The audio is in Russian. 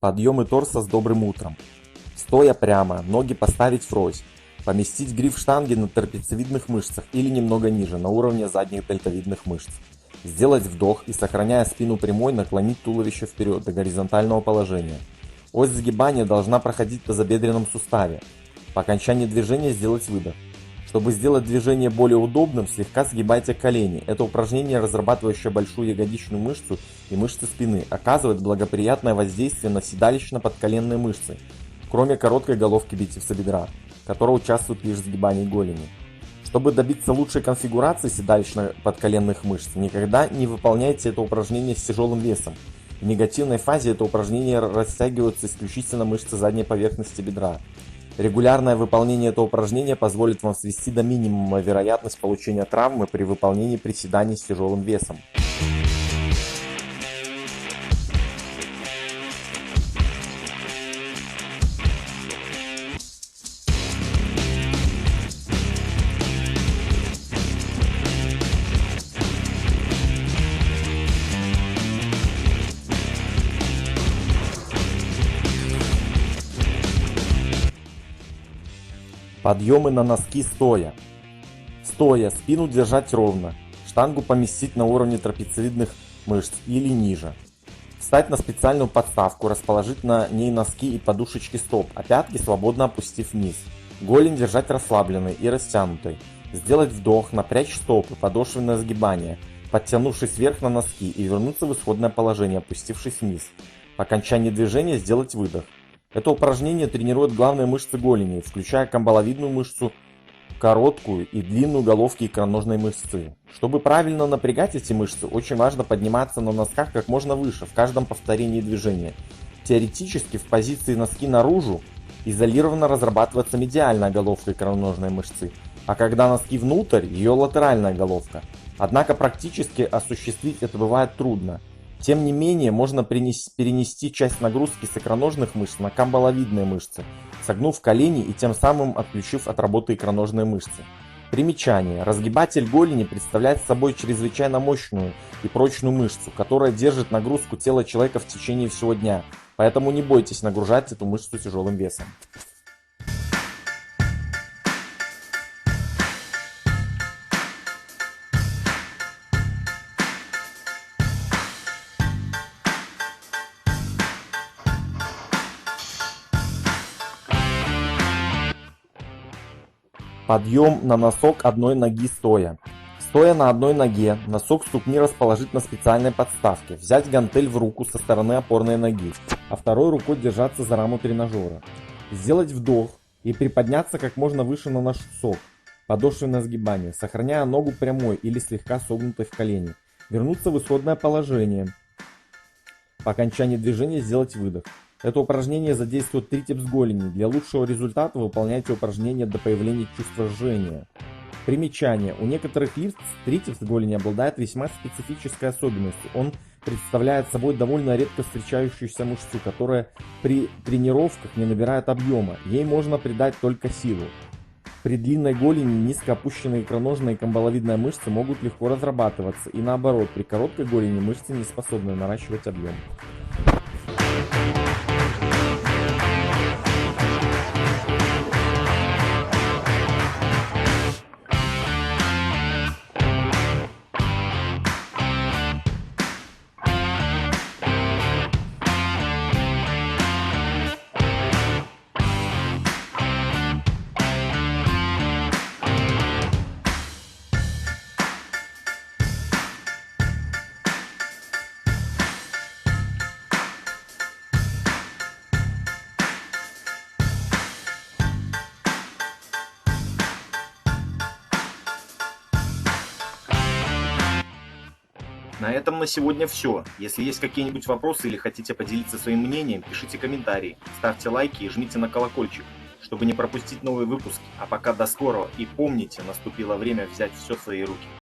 Подъемы торса с добрым утром. Стоя прямо, ноги поставить врозь. Поместить гриф штанги на трапециевидных мышцах или немного ниже, на уровне задних дельтовидных мышц. Сделать вдох и, сохраняя спину прямой, наклонить туловище вперед до горизонтального положения. Ось сгибания должна проходить в тазобедренном суставе. По окончании движения сделать выдох. Чтобы сделать движение более удобным, слегка сгибайте колени. Это упражнение, разрабатывающее большую ягодичную мышцу и мышцы спины, оказывает благоприятное воздействие на седалищно-подколенные мышцы, кроме короткой головки бицепса бедра, которая участвует лишь в сгибании голени. Чтобы добиться лучшей конфигурации седалищно-подколенных мышц, никогда не выполняйте это упражнение с тяжелым весом. В негативной фазе это упражнение растягиваются исключительно мышцы задней поверхности бедра. Регулярное выполнение этого упражнения позволит вам свести до минимума вероятность получения травмы при выполнении приседаний с тяжелым весом. Подъемы на носки стоя. Стоя, спину держать ровно, штангу поместить на уровне трапециевидных мышц или ниже. Встать на специальную подставку, расположить на ней носки и подушечки стоп, а пятки свободно опустив вниз. Голень держать расслабленной и растянутой. Сделать вдох, напрячь стопы, подошвенное сгибание, подтянувшись вверх на носки и вернуться в исходное положение, опустившись вниз. По окончании движения сделать выдох. Это упражнение тренирует главные мышцы голени, включая камбаловидную мышцу, короткую и длинную головки икроножной мышцы. Чтобы правильно напрягать эти мышцы, очень важно подниматься на носках как можно выше в каждом повторении движения. Теоретически в позиции носки наружу изолированно разрабатывается медиальная головка икроножной мышцы, а когда носки внутрь, ее латеральная головка. Однако практически осуществить это бывает трудно. Тем не менее, можно перенести часть нагрузки с икроножных мышц на камбаловидные мышцы, согнув колени и тем самым отключив от работы икроножные мышцы. Примечание. Разгибатель голени представляет собой чрезвычайно мощную и прочную мышцу, которая держит нагрузку тела человека в течение всего дня, поэтому не бойтесь нагружать эту мышцу тяжелым весом. Подъем на носок одной ноги стоя. Стоя на одной ноге, носок ступни расположить на специальной подставке, взять гантель в руку со стороны опорной ноги, а второй рукой держаться за раму тренажера. Сделать вдох и приподняться как можно выше на носок, подошвенное сгибание, сохраняя ногу прямой или слегка согнутой в колени. Вернуться в исходное положение. По окончании движения сделать выдох. Это упражнение задействует трицепс голени. Для лучшего результата выполняйте упражнение до появления чувства жжения. Примечание. У некоторых лиц трицепс голени обладает весьма специфической особенностью. Он представляет собой довольно редко встречающуюся мышцу, которая при тренировках не набирает объема. Ей можно придать только силу. При длинной голени низко опущенные икроножная и камбаловидная мышцы могут легко разрабатываться, и наоборот, при короткой голени мышцы не способны наращивать объем. На этом на сегодня все. Если есть какие-нибудь вопросы или хотите поделиться своим мнением, пишите комментарии, ставьте лайки и жмите на колокольчик, чтобы не пропустить новые выпуски. А пока до скорого и помните, наступило время взять все в свои руки.